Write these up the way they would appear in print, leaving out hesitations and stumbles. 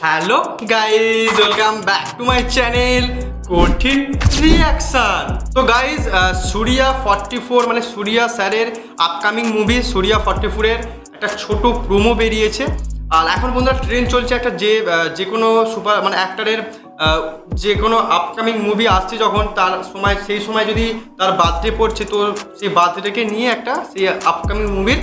Hello guys, welcome back to my channel কঠিন reaction. তো guys, Surya 44 মানে সুরিয়া স্যারের আপকামিং মুভি সুরিয়া 44-এর একটা ছোট প্রোমো বেরিয়েছে। আর এখন বন্ধুরা ট্রেন্ড চলছে একটা যে কোনো সুপার মানে অ্যাক্টরের যে কোনো আপকামিং মুভি আসছে যখন তার সময় সেই সময় যদি তার বার্থডে পড়ছে, তো সেই বার্থডেকে নিয়ে একটা সেই আপকামিং মুভির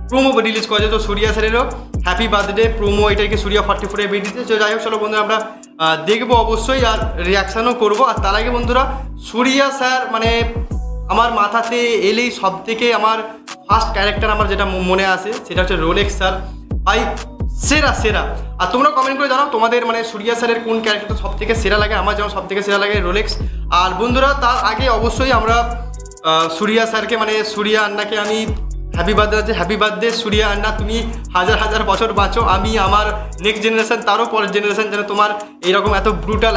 প্রোমো রিলিজ করেছে। তো সুরিয়া স্যারেরও হ্যাপি বার্থডে প্রোমো এটাকে সুরিয়া 44-এ বেরিয়েছে। তো যাই হোক, চলো বন্ধুরা আমরা দেখবো অবশ্যই আর রিয়াকশানও করবো। আর তার আগে বন্ধুরা, সুরিয়া স্যার মানে আমার মাথাতে এলেই সব থেকে আমার ফার্স্ট ক্যারেক্টার আমার যেটা মনে আসে সেটা হচ্ছে রোলেক্স স্যার। ভাই সেরা সেরা। আর তোমরা কমেন্ট করে জানাও তোমাদের মানে সুরিয়া স্যারের কোন ক্যারেক্টারটা সব থেকে সেরা লাগে। আমার যেমন সব থেকে সেরা লাগে রোলেক্স। আর বন্ধুরা তার আগে অবশ্যই আমরা সুরিয়া স্যারকে মানে সুরিয়া আন্নাকে আমি হ্যাপি বার্থডে আছে। হ্যাপি বার্থডে সুরিয়া আন্না, তুমি হাজার হাজার বছর বাঁচো। আমি আমার নেক্সট জেনারেশন তারও পরের জেনারেশন যেন তোমার এইরকম এত ব্রুটাল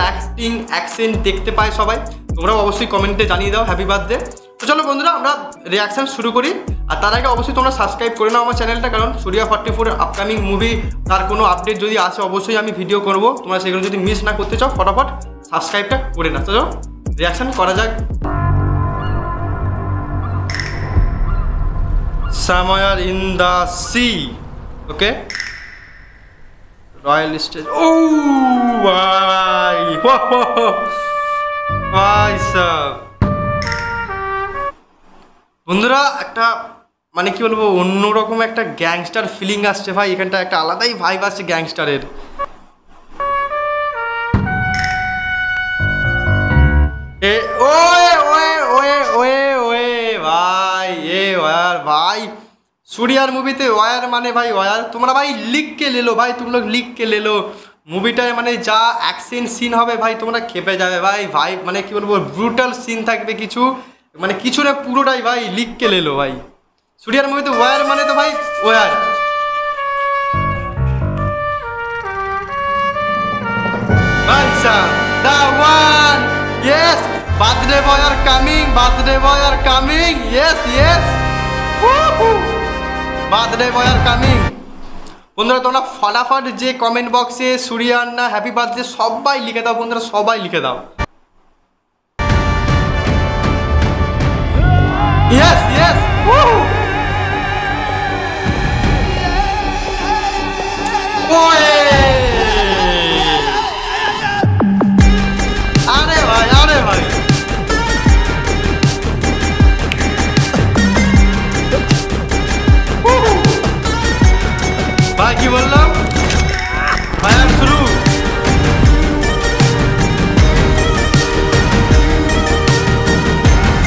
অ্যাকশন দেখতে পায় সবাই। তোমরাও অবশ্যই কমেন্টে জানিয়ে দাও হ্যাপি বার্থডে। তো চলো বন্ধুরা আমরা রিয়াকশান শুরু করি। আর তার আগে অবশ্যই তোমরা সাবস্ক্রাইব করে নাও আমার চ্যানেলটা, কারণ সুরিয়া 44-এর আপকামিং মুভি তার কোনো আপডেট যদি আসে অবশ্যই আমি ভিডিও করব। তোমরা সেগুলো যদি মিস না করতে চাও ফটাফট সাবস্ক্রাইবটা করে নাও। তো চলো রিয়াকশান করা যাক। Somewhere in the sea, okay? Royal stage. Oh, ভাই ভাই সাব বন্ধুরা, একটা মানে কি বলবো, অন্যরকম একটা গ্যাংস্টার ফিলিং আসছে ভাই। এখানটা একটা আলাদাই ভাইব আসছে গ্যাংস্টারের। ভাই ওয়ার ভাই, সুরিয়ার মুভিতে ওয়ার মানে ভাই ওয়ার। তোমরা ভাই লিখ কে লেলো ভাই, তুম লোক লিখ কে লেলো। মুভিটায় মানে যা অ্যাকশন সিন হবে ভাই তোমরা খেপে যাবে ভাই। ভাই মানে কি বলবো, ব্রুটাল সিন থাকবে কিছু, মানে কিছু না পুরোটাই ভাই লিখ কে লেলো ভাই। সুরিয়ার মুভিতে ওয়ার মানে তো ভাই ওয়ার। ভাই সাব the one, yes, birthday boy are coming, birthday boy are coming, yes yes, woohoo, birthday boy are coming। বন্ধুরা তোমরা ফটাফট যে কমেন্ট বক্সে সুরিয়া আন্না হ্যাপি বার্থডে সবাই লিখে দাও বন্ধুরা, সবাই লিখে দাও। ইয়েস ইয়েস, ওয়ে আরে ভাই আরে ভাই, ভাই কি বললাম ভাই, আমি শুরু।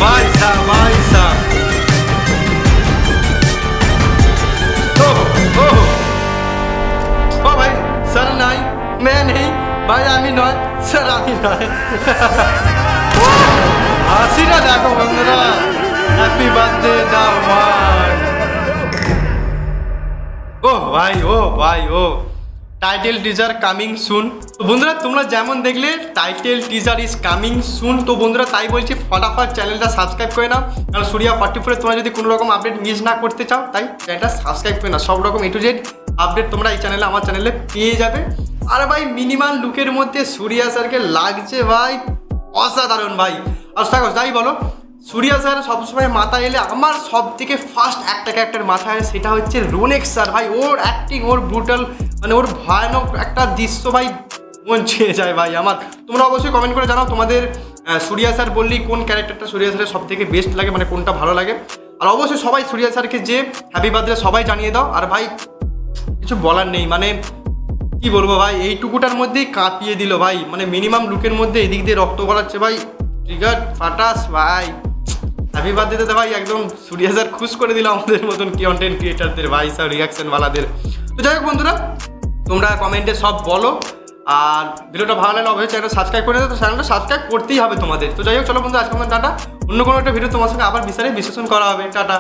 ভাই সাহ ভাই সাহ, ও ভাই স্যার নাই, মে নেই ভাই, আমি নয় স্যার, আমি নয়। হাসিটা দেখো বন্ধুরা, হ্যাপি বার্থডে দা ওয়ান। ও ভাই ও ভাই ও, টাইটেল টিজার কামিং সুন। তো বন্ধুরা তোমরা যেমন দেখলে title teaser is coming soon. তো বন্ধুরা তাই বলছি ফটাফট চ্যানেলটা সাবস্ক্রাইব করে নাও, কারণ সুরিয়া 44-এ তোমরা যদি কোনো রকম আপডেট মিস না করতে চাও তাই চ্যানেলটা সাবস্ক্রাইব করে নাও। সব রকম A to Z আপডেট তোমরা এই চ্যানেলে আমার চ্যানেলে পেয়ে যাবে। আর ভাই মিনিমাম লুকের মধ্যে সুরিয়া স্যারকে লাগছে ভাই অসাধারণ ভাই। আর যাই বলো, সুরিয়া স্যার সবসময় মাথায় এলে আমার সব থেকে ফার্স্ট একটা ক্যারেক্টার মাথায় আসে, সেটা হচ্ছে রোলেক্স স্যার ভাই। ওর অ্যাক্টিং, ওর ব্রুটাল মানে ওর ভয়ানক একটা দৃশ্য ভাই মন ছুঁয়ে যায় ভাই আমার। তোমরা অবশ্যই কমেন্ট করে জানাও তোমাদের সুরিয়া স্যার বললেই কোন ক্যারেক্টারটা সুরিয়া স্যারের সব থেকে বেস্ট লাগে, মানে কোনটা ভালো লাগে। আর অবশ্যই সবাই সুরিয়া স্যারকে যে হ্যাপি বার্থডে সবাই জানিয়ে দাও। আর ভাই কিছু বলার নেই, মানে কি বলবো ভাই, এইটুকুটার মধ্যেই কাঁপিয়ে দিল ভাই। মানে মিনিমাম লুকের মধ্যে এদিক দিয়ে রক্ত গড়াচ্ছে ভাই, ট্রিগার ফাটাস ভাই। হ্যাপি বার্থডে ভাই, একদম সুরিয়া স্যার খুশ করে দিল আমাদের মতন কন্টেন্ট ক্রিয়েটারদের ভাই সব রিয়াকশনওয়ালাদের। তো যাই হোক বন্ধুরা তোমরা কমেন্টে সব বলো। আর ভিডিওটা ভালো লাগলে অবশ্যই চ্যানেলটা সাবস্ক্রাইব করে দাও। তো চ্যানেলটা সাবস্ক্রাইব করতেই হবে তোমাদের। তো যাই হোক চলো বন্ধু, আজকে আমার টাটা, অন্য কোনো একটা ভিডিও তোমার সঙ্গে আবার বিশ্লেষণ করা হবে। টাটা।